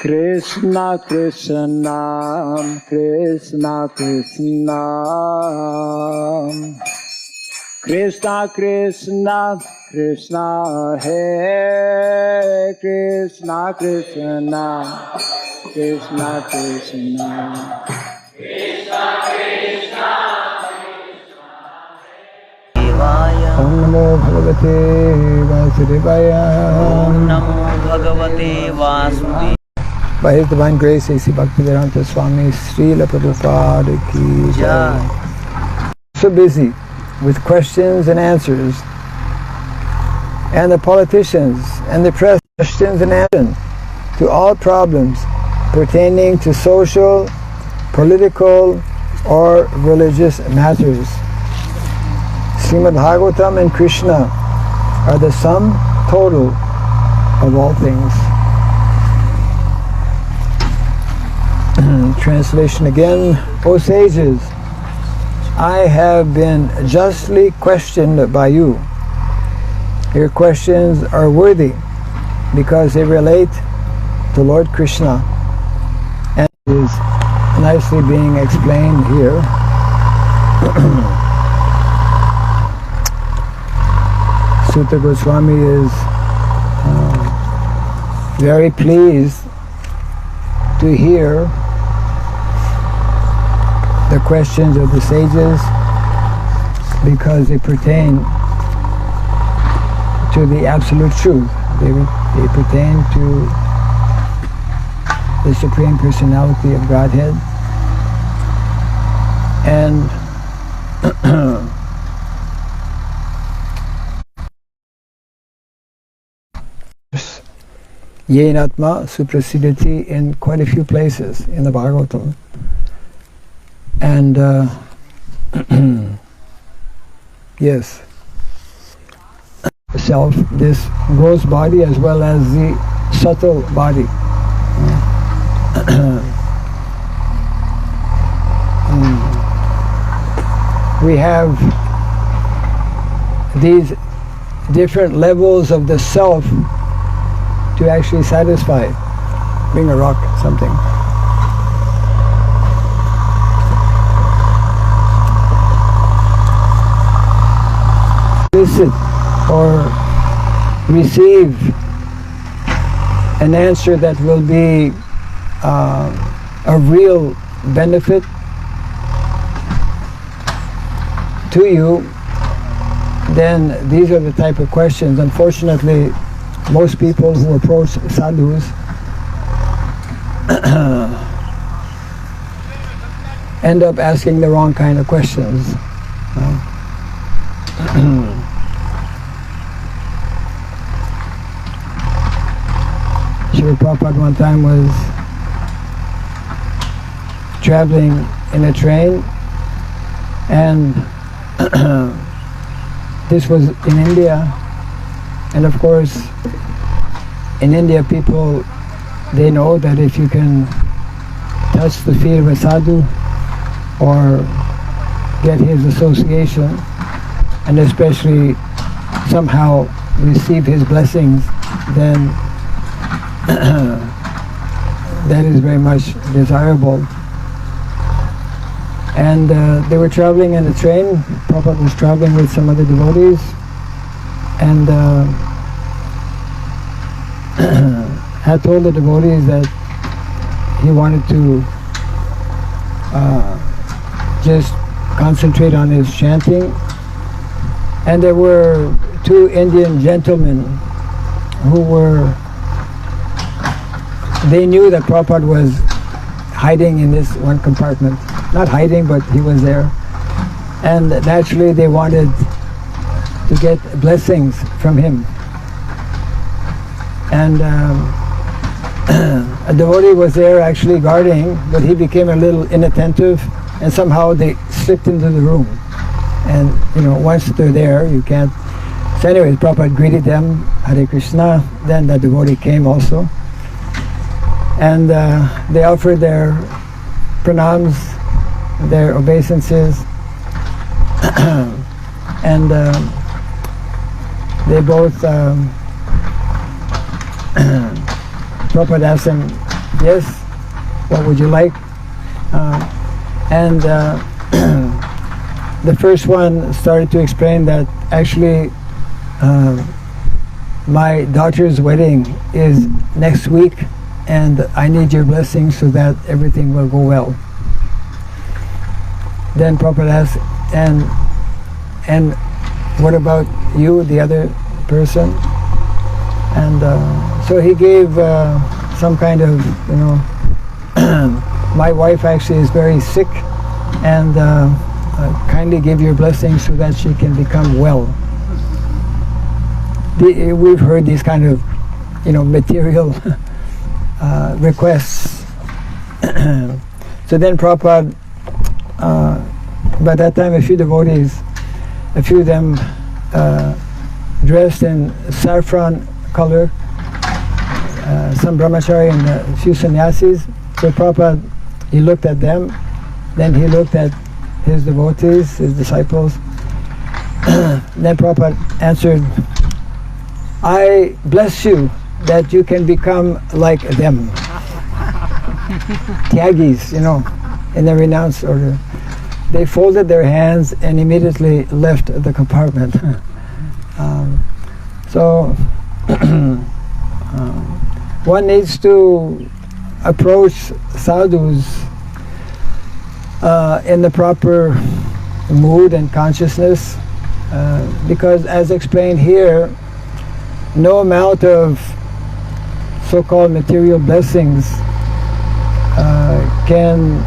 Krishna Krishna, Krishna Krishna, Krishna Krishna, Krishna Hare Krishna Krishna, Krishna Krishna, Krishna Krishna. Om Namo Bhagavate Vasudevaya. Om Namo Bhagavate Vasudevaya. By His Divine Grace, A.C. Bhakti Swami, Srila Prabhupada ki jai. So busy with questions and answers, and the politicians and the press questions and answers to all problems pertaining to social, political, or religious matters. Srimad Bhagavatam and Krishna are the sum total of all things. Translation again. O sages, I have been justly questioned by you. Your questions are worthy because they relate to Lord Krishna, and is nicely being explained here. Sutta Goswami is very pleased to hear the questions of the sages because they pertain to the absolute truth. They pertain to the Supreme Personality of Godhead. And Yenatma Suprasidati in quite a few places in the Bhagavatam. And yes, self, this gross body as well as the subtle body. We have these different levels of the self to actually satisfy. Bring a rock, something. Listen or receive an answer that will be a real benefit to you, then these are the type of questions. Unfortunately, most people who approach sadhus end up asking the wrong kind of questions. Srila Prabhupada one time was traveling in a train, and this was in India, and of course in India people, they know that if you can touch the feet of a sadhu or get his association, and especially somehow receive his blessings, then that is very much desirable. And they were traveling in a train. Prabhupada was traveling with some other devotees, and had told the devotees that he wanted to just concentrate on his chanting. And there were two Indian gentlemen who were, they knew that Prabhupada was hiding in this one compartment. Not hiding, but he was there. And naturally they wanted to get blessings from him. And a devotee was there actually guarding, but he became a little inattentive, and somehow they slipped into the room. And you know, once they're there, you can't. So anyways, Prabhupada greeted them, Hare Krishna. Then the devotee came also. And they offered their pranams, their obeisances, and they both, Prabhupada asked them, yes, what would you like? And the first one started to explain that actually my daughter's wedding is next week, and I need your blessing so that everything will go well. Then Prabhupada asked, and what about you, the other person? And so he gave some kind of, my wife actually is very sick, and kindly give your blessing so that she can become well. We've heard these kind of, material requests. So then Prabhupada, by that time a few devotees, a few of them dressed in saffron color, some brahmachari and a few sannyasis. So Prabhupada, he looked at them, then he looked at his devotees, his disciples. Then Prabhupada answered, I bless you that you can become like them. Tyagis, in the renounced order. They folded their hands and immediately left the compartment. So one needs to approach sadhus in the proper mood and consciousness, because as explained here, no amount of so-called material blessings can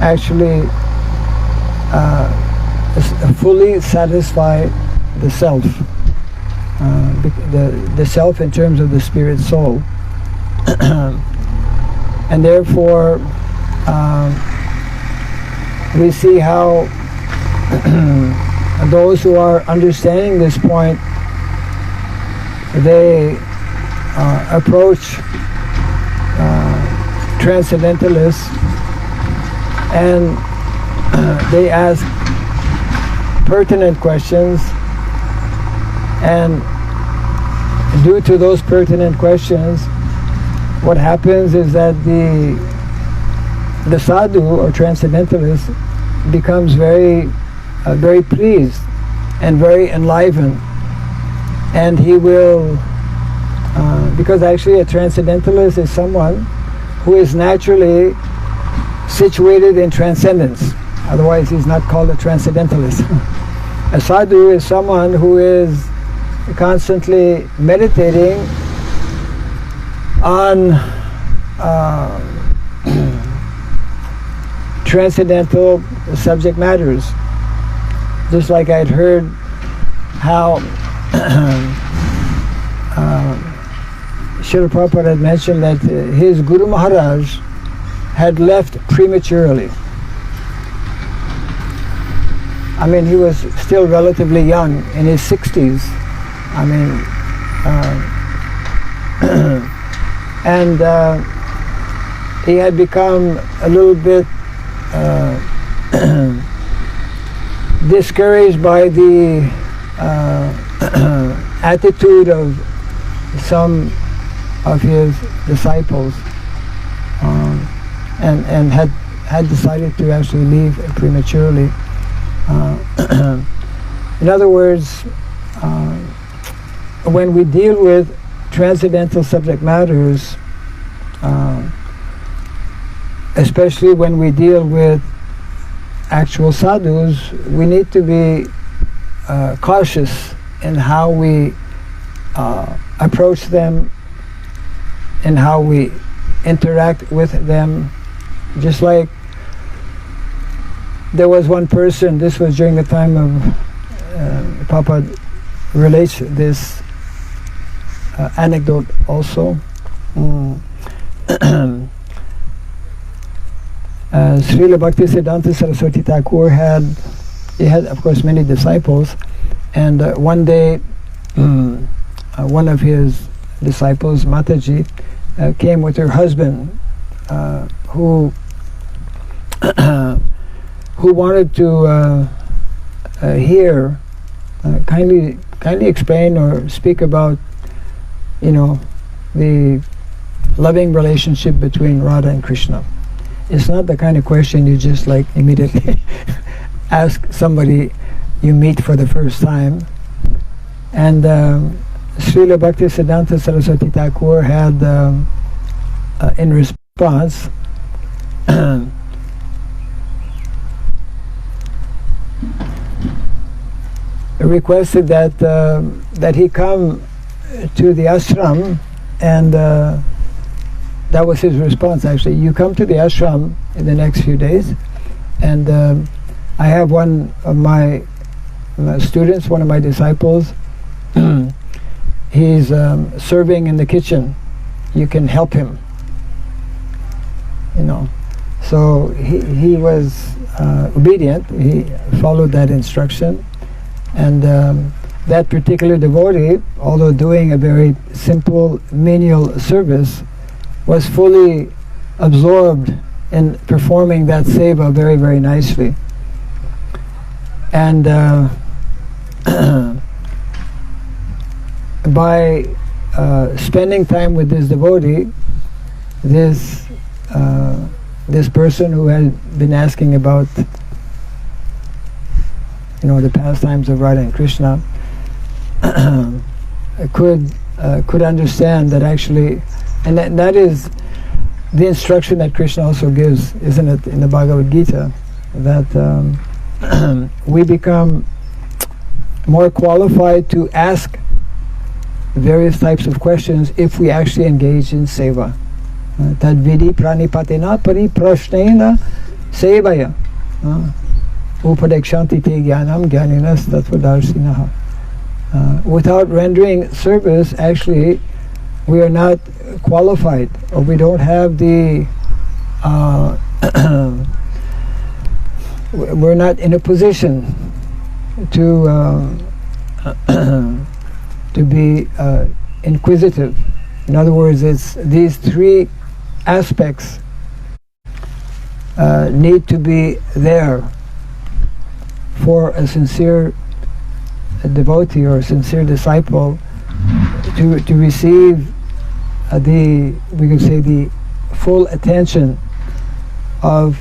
actually fully satisfy the self, the self in terms of the spirit soul. And therefore we see how those who are understanding this point, they approach transcendentalists and they ask pertinent questions, and due to those pertinent questions, what happens is that the sadhu or transcendentalist becomes very pleased and very enlivened, and he will because actually a transcendentalist is someone who is naturally situated in transcendence. Otherwise he's not called a transcendentalist. A sadhu is someone who is constantly meditating on transcendental subject matters. Just like I'd heard how Srila Prabhupada had mentioned that his Guru Maharaj had left prematurely. I mean, he was still relatively young, in his 60s. I mean, and he had become a little bit discouraged by the attitude of some of his disciples, and had decided to actually leave prematurely. In other words, when we deal with transcendental subject matters, especially when we deal with actual sadhus, we need to be cautious in how we approach them and how we interact with them. Just like there was one person, this was during the time of Prabhupada relates this anecdote also. Srila Bhakti Siddhanta Saraswati Thakur had of course many disciples, and one day one of his disciples, Mataji, came with her husband, who wanted to hear, kindly explain or speak about, the loving relationship between Radha and Krishna. It's not the kind of question you just like immediately ask somebody you meet for the first time. And Srila Bhaktisiddhanta Saraswati Thakur had, in response, requested that he come to the ashram, and that was his response actually. You come to the ashram in the next few days, and I have one of my students, one of my disciples, he's serving in the kitchen. You can help him, you know. So he was obedient. He followed that instruction, and that particular devotee, although doing a very simple menial service, was fully absorbed in performing that seva very, very nicely. And by spending time with this devotee, this person who had been asking about, you know, the pastimes of Radha and Krishna, could understand that actually, and that is the instruction that Krishna also gives, isn't it, in the Bhagavad Gita, that we become more qualified to ask various types of questions if we actually engage in seva. Tad vidi pranipatena pariprashnena sevaya upadekshanti te jnanam jnaninas tattvadarshinaha. Without rendering service, actually, we are not qualified, or we don't have the we're not in a position to be inquisitive. In other words, it's these three aspects need to be there for a sincere devotee or a sincere disciple to receive we could say the full attention of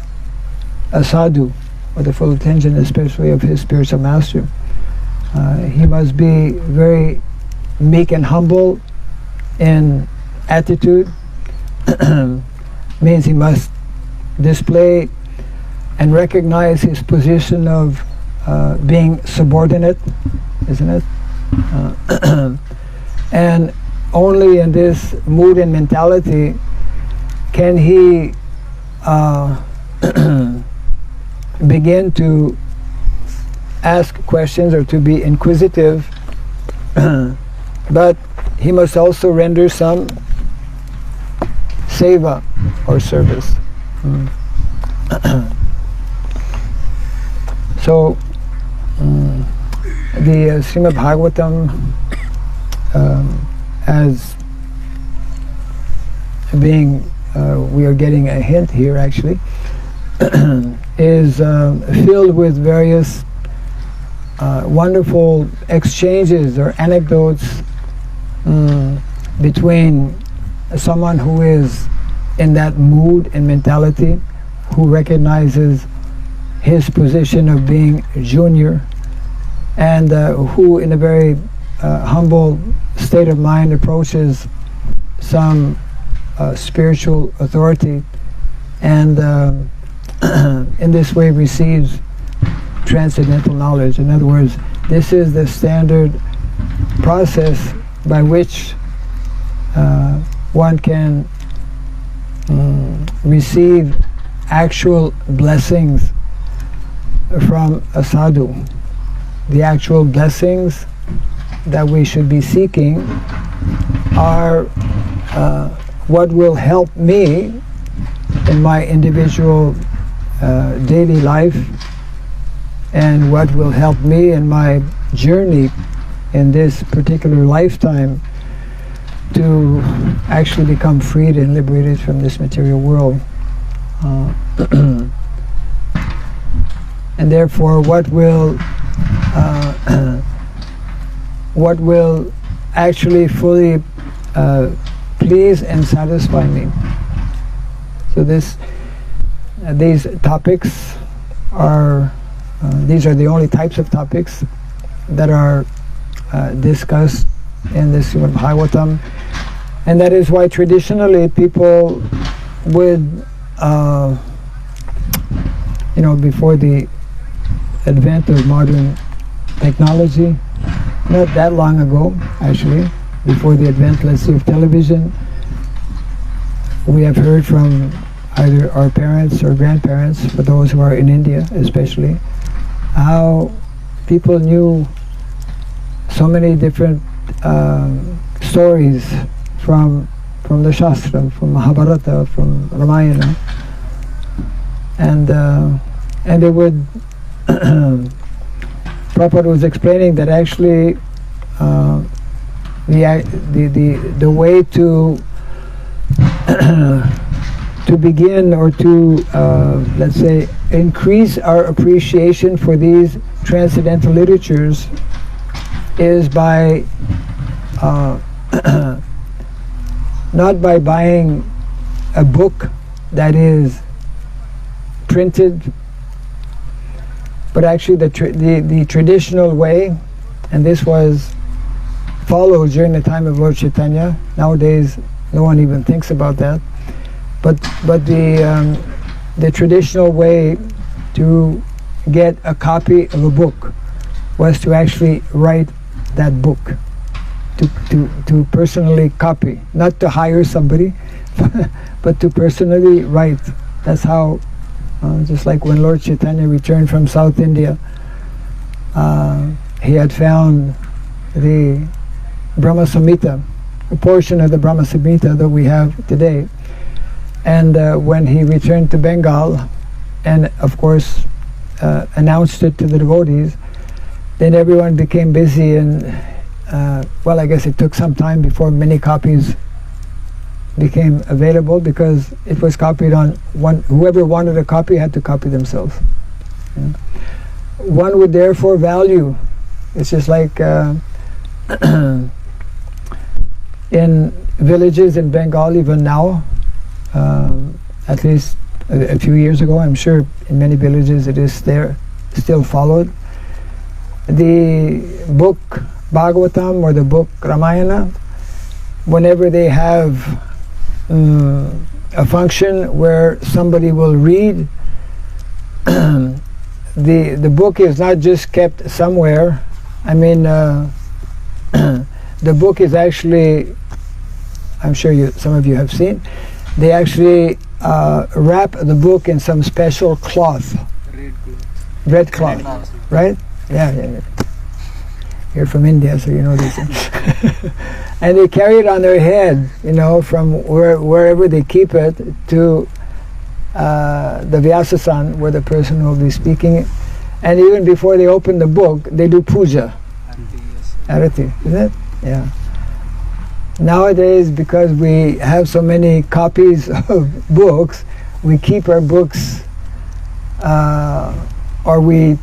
a sadhu, or the full attention especially of his spiritual master. He must be very meek and humble in attitude. Means he must display and recognize his position of being subordinate, isn't it? And only in this mood and mentality can he begin to ask questions or to be inquisitive, but he must also render some seva or service. So the Srimad Bhagavatam, as being, we are getting a hint here actually, is filled with various wonderful exchanges or anecdotes between someone who is in that mood and mentality, who recognizes his position of being junior, and who in a very humble state of mind approaches some spiritual authority, and in this way receives transcendental knowledge. In other words, this is the standard process by which one can receive actual blessings from a sadhu. The actual blessings that we should be seeking are what will help me in my individual daily life, and what will help me in my journey in this particular lifetime to actually become freed and liberated from this material world. And therefore, what will actually fully please and satisfy me. So these topics are these are the only types of topics that are discussed in the Srimad Bhagavatam, and that is why traditionally people would, before the advent of modern technology, not that long ago actually, before the advent, let's say, of television, we have heard from either our parents or grandparents, for those who are in India especially, how people knew so many different stories from the Shastra, from Mahabharata, from Ramayana, and they would. Prabhupada was explaining that actually the way to begin or to let's say increase our appreciation for these transcendental literatures is by not by buying a book that is printed, but actually the traditional way, and this was followed during the time of Lord Chaitanya. Nowadays, no one even thinks about that. But the traditional way to get a copy of a book was to actually write that book, to personally copy, not to hire somebody, but to personally write. That's how, just like when Lord Chaitanya returned from South India, he had found the Brahma Samhita, a portion of the Brahma Samhita that we have today. And when he returned to Bengal, and of course announced it to the devotees, then everyone became busy, and well, I guess it took some time before many copies became available, because it was copied on one. Whoever wanted a copy had to copy themselves. Yeah. One would therefore value. It's just like in villages in Bengal, even now, at least a few years ago, I'm sure in many villages it is there, still followed. The book Bhagavatam or the book Ramayana, whenever they have a function where somebody will read, the book is not just kept somewhere. I mean, the book is actually, I'm sure some of you have seen, they actually wrap the book in some special cloth. Red cloth, right? Yeah. You're from India, so you know these things. And they carry it on their head, from wherever they keep it to the Vyasasan, where the person will be speaking. And even before they open the book, they do puja. Arati, is it? Yeah. Nowadays, because we have so many copies of books, we keep our books, or we,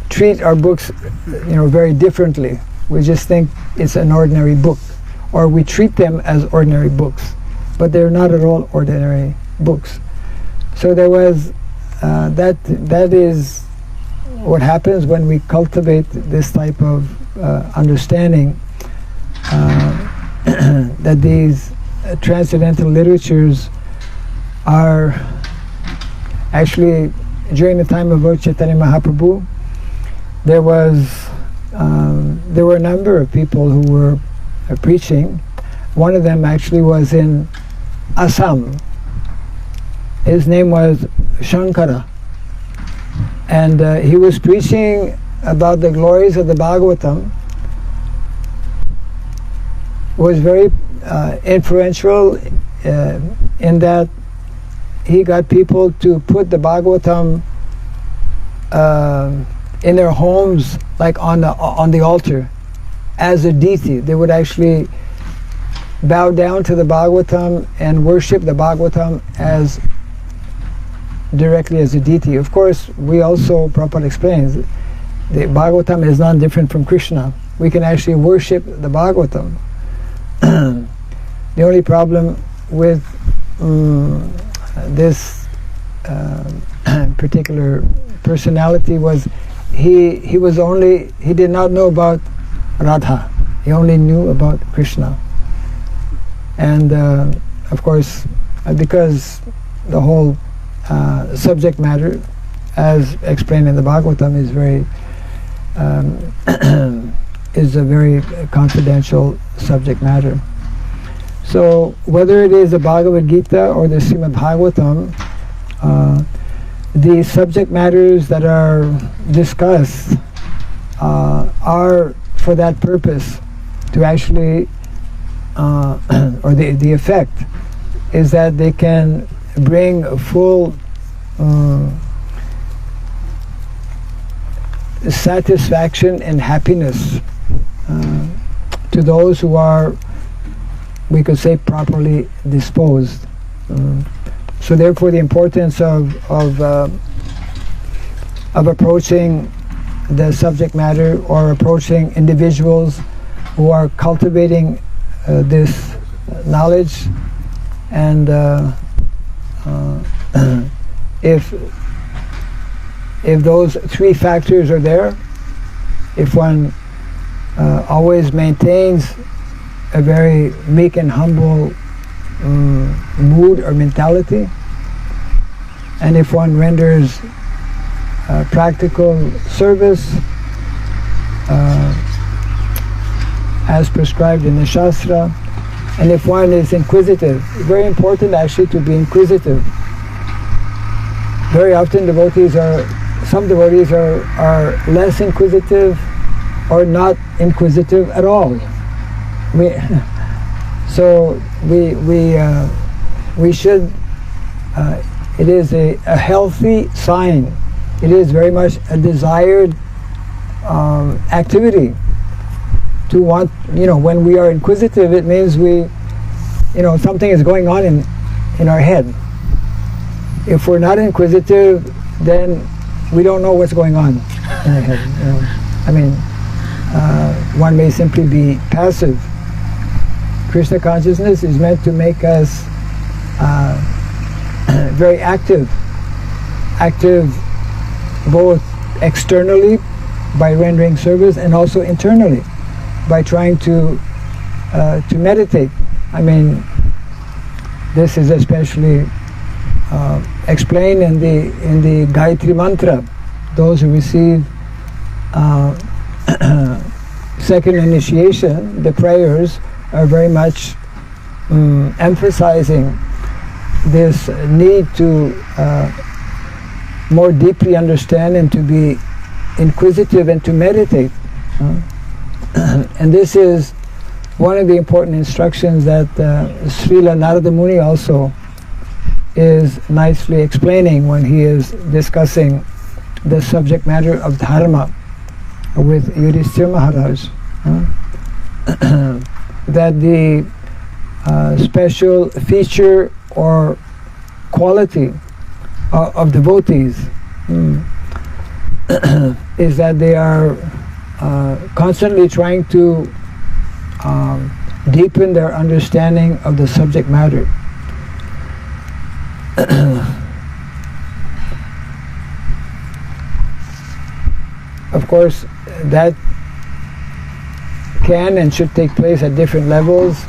treat our books, very differently. We just think it's an ordinary book, or we treat them as ordinary books, but they're not at all ordinary books. So there was that is what happens when we cultivate this type of understanding, that these transcendental literatures are actually, during the time of Lord Chaitanya Mahaprabhu, there were a number of people who were preaching. One of them actually was in Assam. His name was Shankara, and he was preaching about the glories of the Bhagavatam. Was very influential in that he got people to put the Bhagavatam in their homes, like on the altar, as a deity. They would actually bow down to the Bhagavatam and worship the Bhagavatam as directly as a deity. Of course, we also, Prabhupada explains, the Bhagavatam is not different from Krishna. We can actually worship the Bhagavatam. The only problem with this particular personality was he did not know about Radha. He only knew about Krishna. And of course, because the whole subject matter, as explained in the Bhagavatam, is a very confidential subject matter. So whether it is the Bhagavad Gita or the Srimad Bhagavatam, the subject matters that are discussed are for that purpose, to actually, or the effect is that they can bring full satisfaction and happiness to those who are, we could say, properly disposed. So therefore the importance of approaching the subject matter, or approaching individuals who are cultivating this knowledge, and if those three factors are there, if one always maintains a very meek and humble mood or mentality, and if one renders practical service as prescribed in the Shastra, and if one is inquisitive, very important actually to be inquisitive. Very often some devotees are less inquisitive or not inquisitive at all. We should, it is a healthy sign. It is very much a desired activity to want, when we are inquisitive, it means something is going on in our head. If we're not inquisitive, then we don't know what's going on in our head. One may simply be passive. Krishna consciousness is meant to make us very active both externally by rendering service, and also internally by trying to meditate. This is especially explained in the Gayatri Mantra. Those who receive second initiation, the prayers are very much emphasizing this need to more deeply understand and to be inquisitive and to meditate. And this is one of the important instructions that Srila Narada Muni also is nicely explaining when he is discussing the subject matter of dharma with Yudhishthira Maharaj. That the special feature or quality of devotees is that they are constantly trying to deepen their understanding of the subject matter. Of course, that can and should take place at different levels.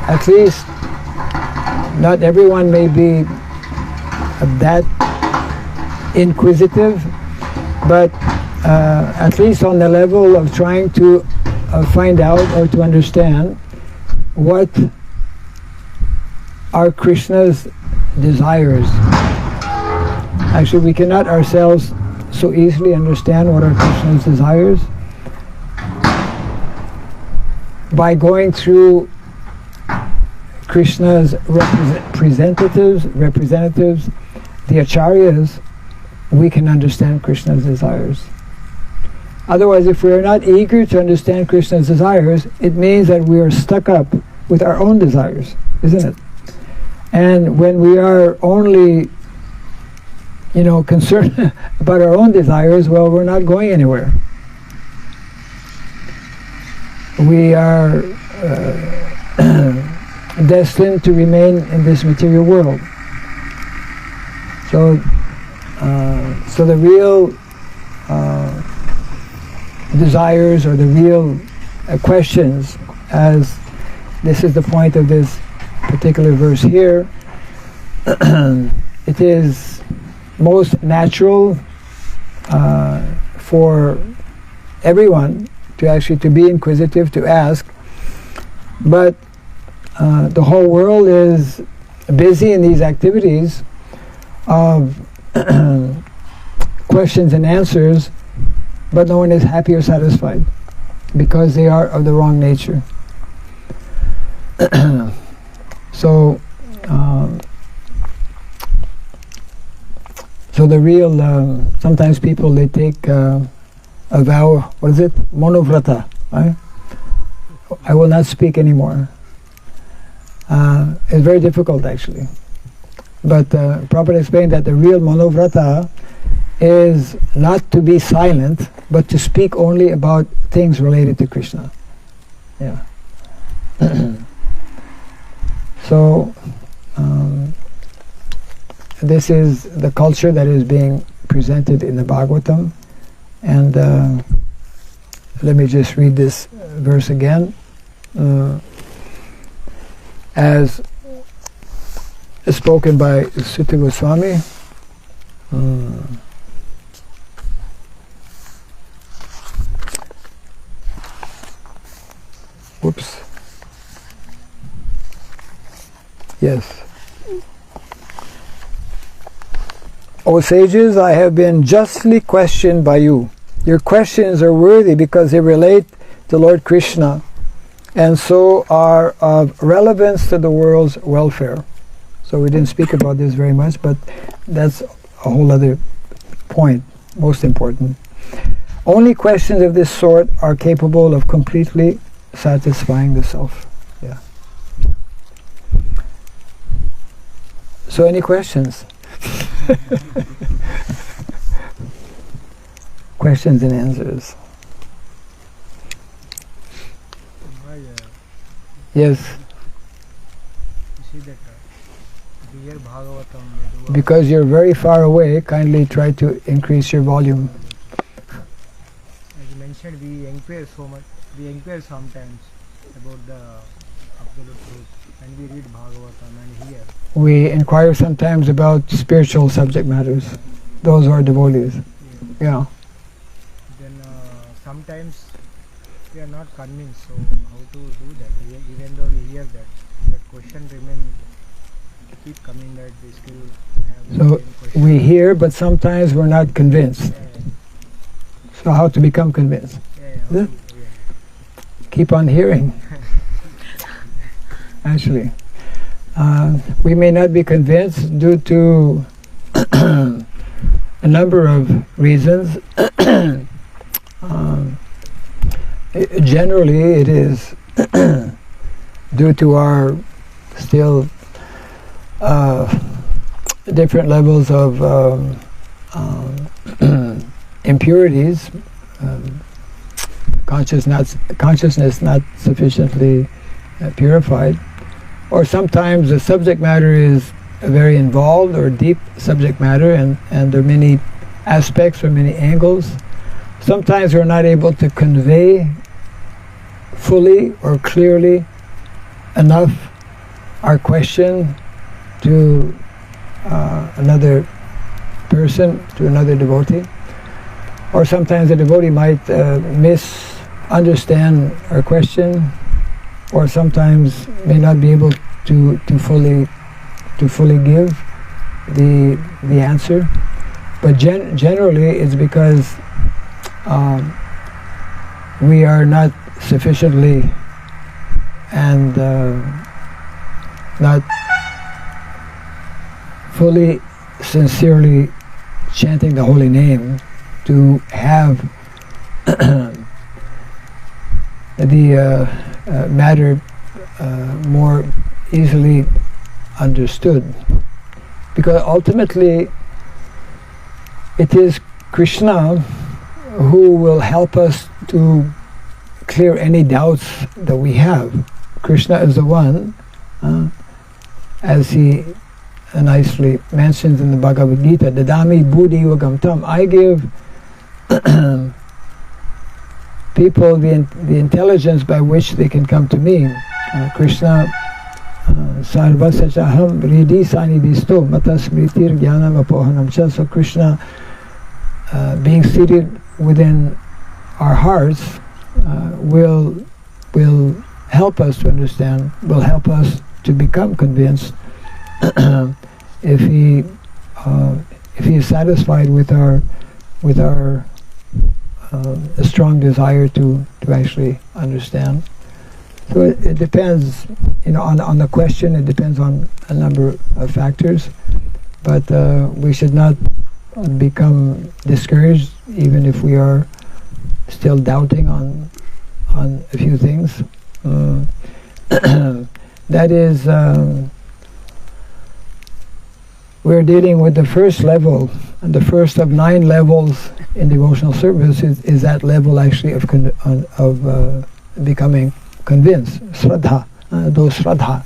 At least, not everyone may be that inquisitive, but at least on the level of trying to find out or to understand what are Krishna's desires. Actually, we cannot ourselves so easily understand what are Krishna's desires. By going through Krishna's representatives, the acharyas, we can understand Krishna's desires. Otherwise, if we are not eager to understand Krishna's desires, it means that we are stuck up with our own desires, isn't it? And when we are only, concerned about our own desires, well, we're not going anywhere. We are destined to remain in this material world. So the real desires or the real questions, as this is the point of this particular verse here, it is most natural for everyone to be inquisitive, to ask, but the whole world is busy in these activities of questions and answers, but no one is happy or satisfied because they are of the wrong nature. So the real, sometimes people, they take a vow, what is it? Monovrata, right? I will not speak anymore. It's very difficult actually. But Prabhupada explained that the real monovrata is not to be silent, but to speak only about things related to Krishna. Yeah. So this is the culture that is being presented in the Bhagavatam, and let me just read this verse again. As spoken by Sutta Goswami. Whoops. Yes. O sages, I have been justly questioned by you. Your questions are worthy because they relate to Lord Krishna and so are of relevance to the world's welfare. So we didn't speak about this very much, but that's a whole other point, most important. Only questions of this sort are capable of completely satisfying the self. Yeah. So any questions? Questions and answers. Yes. You see that dear Bhagavatam. Because you're very far away, kindly try to increase your volume. As you mentioned, we inquire so much. We inquire sometimes about the absolute truth, and we read Bhagavatam and hear. We inquire sometimes about spiritual subject matters. Those who are devotees. Yeah. Then sometimes we are not convinced. So how to do that? Even though we hear that question keep coming, that we still have the So same question. we hear, but sometimes we're not convinced. So how to become convinced? Yeah. Keep on hearing. Actually, we may not be convinced due to a number of reasons. Generally, it is due to our still different levels of impurities, consciousness not sufficiently purified, or sometimes the subject matter is very involved or deep subject matter, and there are many aspects or many angles. Sometimes we're not able to convey fully or clearly enough our question to another person, to another devotee. Or sometimes the devotee might misunderstand our question, or sometimes may not be able to fully give the answer. But generally it's because we are not sufficiently and not fully sincerely chanting the holy name to have the matter more easily understood. Because ultimately it is Krishna who will help us to clear any doubts that we have. Krishna is the one As he nicely mentions in the Bhagavad Gita, Dadami Buddhi Yogam Tam, I give people the intelligence by which they can come to me. Krishna Sarva Sachaham Ridi Sani Disto Mata Smritir Jnanam Apohanam Cha. So Krishna, being seated within our hearts, will help us to understand, will help us to become convinced if he is satisfied with our a strong desire to actually understand. So it depends, on the question. It depends on a number of factors, but we should not become discouraged even if we are still doubting on a few things. That is, we're dealing with the first level, and the first of 9 levels in devotional service is that level actually of becoming convinced, Shraddha, Shraddha.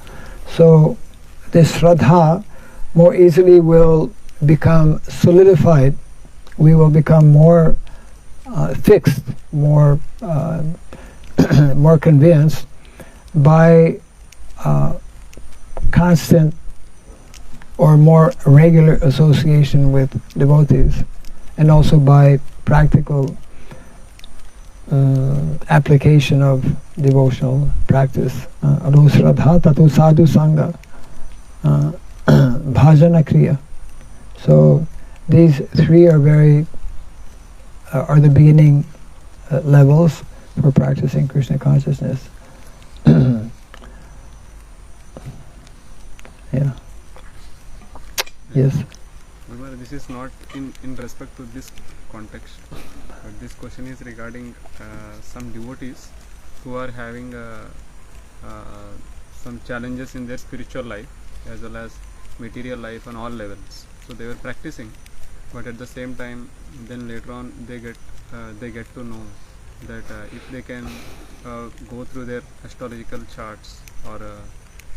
So this Shraddha more easily will become solidified. We will become more fixed, more more convinced by constant or more regular association with devotees, and also by practical application of devotional practice. Ado Shraddha Tatu Sadhu Sangha Bhajana Kriya. So these 3 are are the beginning levels for practicing Krishna consciousness. Yeah. Yes. Remember, this is not in respect to this context, but this question is regarding some devotees who are having some challenges in their spiritual life as well as material life on all levels. So they were practicing, but at the same time, then later on they get to know that if they can go through their astrological charts or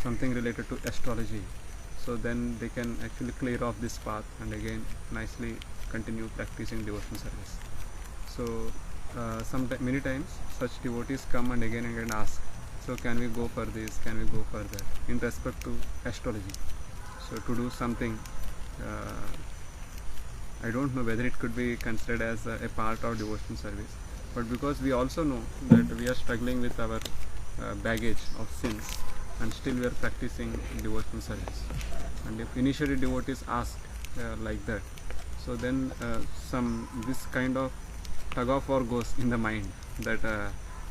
something related to astrology, so then they can actually clear off this path and again nicely continue practicing devotional service. So many times such devotees come and again ask, so can we go for this, can we go for that, in respect to astrology. So to do something, I don't know whether it could be considered as a part of devotional service, but because we also know that we are struggling with our baggage of sins, and still we are practicing devotional service. And if initially devotees ask like that, so then this kind of tug of war goes in the mind, that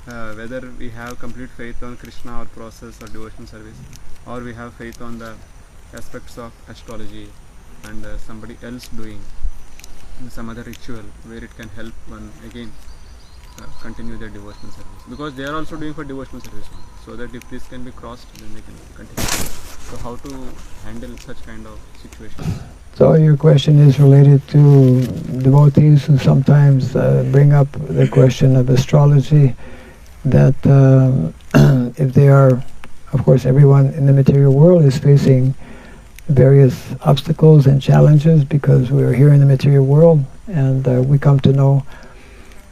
whether we have complete faith on Krishna or process or devotional service, or we have faith on the aspects of astrology and somebody else doing some other ritual where it can help one again continue their devotional service, because they are also doing for devotional service, so that if this can be crossed, then they can continue. So how to handle such kind of situations? So your question is related to devotees who sometimes bring up the question of astrology, that if they are, of course everyone in the material world is facing various obstacles and challenges because we are here in the material world, and we come to know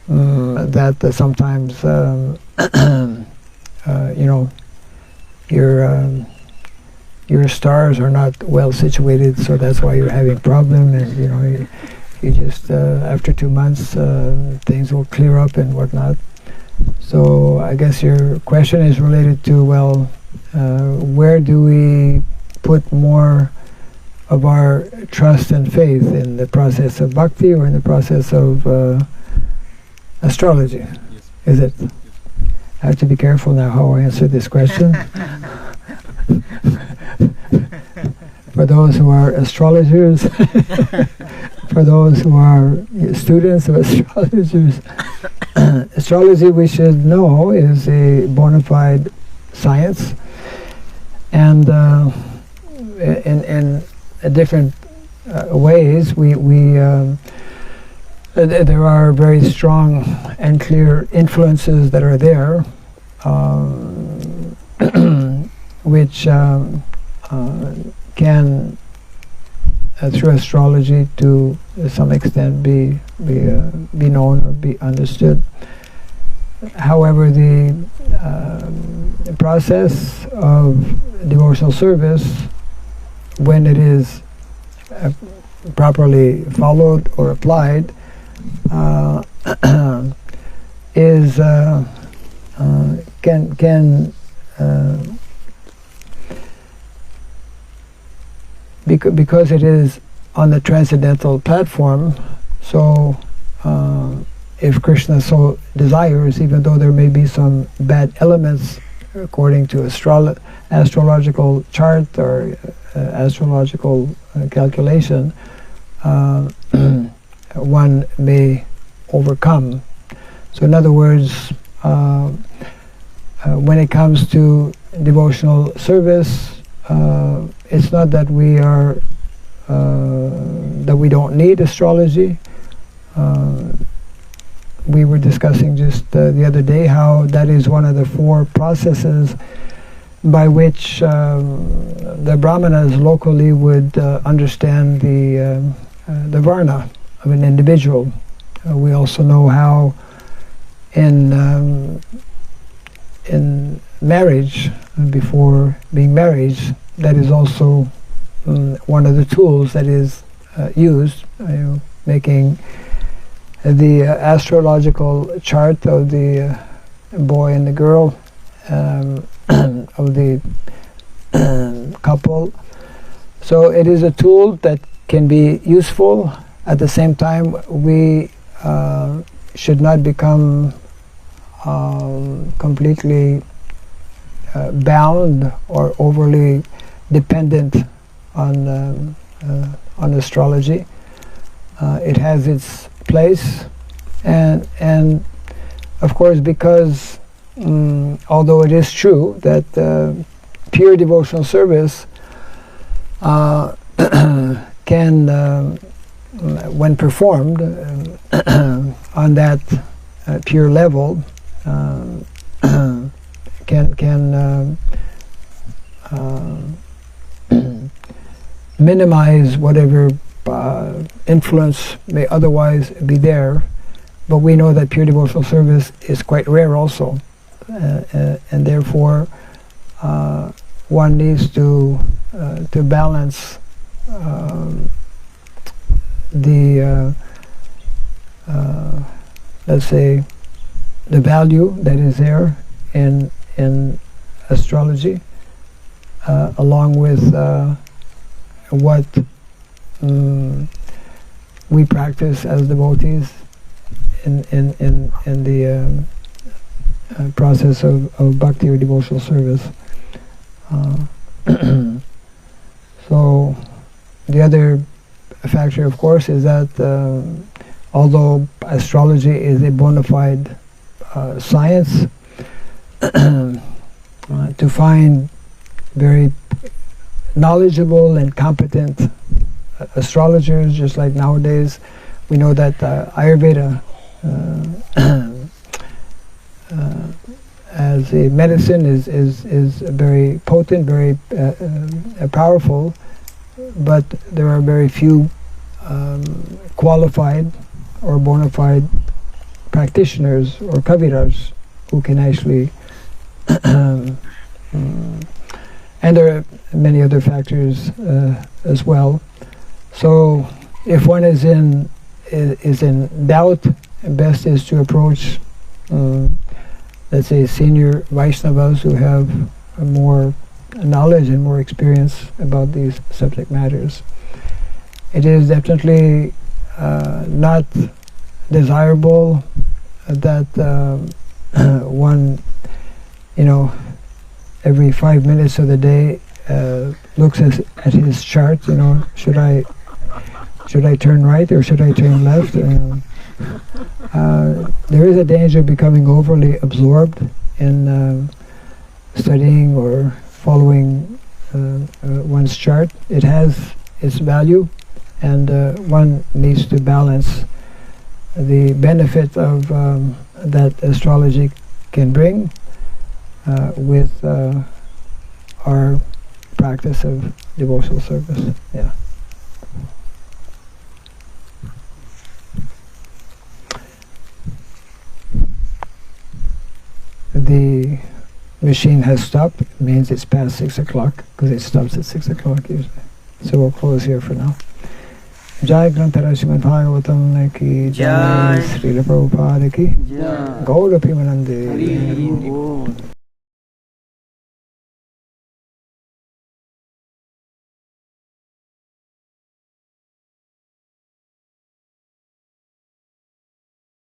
that sometimes your stars are not well situated, so that's why you're having problem, and you just after 2 months things will clear up and whatnot. So I guess your question is related to, where do we put more of our trust and faith, in the process of bhakti or in the process of astrology? Yes. Is it? Yes. I have to be careful now how I answer this question. For those who are astrologers, for those who are students of astrologers, astrology, we should know, is a bona fide science, and in different ways there are very strong and clear influences that are there. which can, through astrology, to some extent be known or be understood. However, the process of devotional service, when it is properly followed or applied, is can because it is on the transcendental platform. So if Krishna so desires, even though there may be some bad elements according to astrological chart or astrological calculation, one may overcome. So in other words, when it comes to devotional service, it's not that we are that we don't need astrology. We were discussing just the other day how that is one of the 4 processes by which the brahmanas locally would understand the varna of an individual. We also know how in marriage, before being married, that is also one of the tools that is used, making the astrological chart of the boy and the girl, of the couple. So it is a tool that can be useful. At the same time, we should not become completely bound or overly dependent on astrology. It has its place, and of course, because although it is true that pure devotional service can, when performed on that pure level, can minimize whatever influence may otherwise be there, but we know that pure devotional service is quite rare also, and therefore one needs to balance the let's say the value that is there in astrology, along with what we practice as devotees in the process of bhakti or devotional service. So the other factor, of course, is that although astrology is a bona fide science, to find very knowledgeable and competent astrologers, just like nowadays we know that Ayurveda as a medicine is very potent, very powerful, but there are very few qualified or bona fide practitioners or kaviras who can actually and there are many other factors as well. So if one is in doubt, best is to approach let's say senior Vaishnavas who have more knowledge and more experience about these subject matters. It is definitely not desirable that one, every 5 minutes of the day looks at his chart. Should I turn right or should I turn left? There is a danger of becoming overly absorbed in studying or following one's chart. It has its value, and one needs to balance the benefit of that astrology can bring with our practice of devotional service. Yeah. The machine has stopped. It means it's past 6 o'clock because it stops at 6 o'clock usually. So we'll close here for now. Jai Canto Srimad Bhagavatam ki Jai, Srila Prabhupada ki Jai, Gaura Pimanande.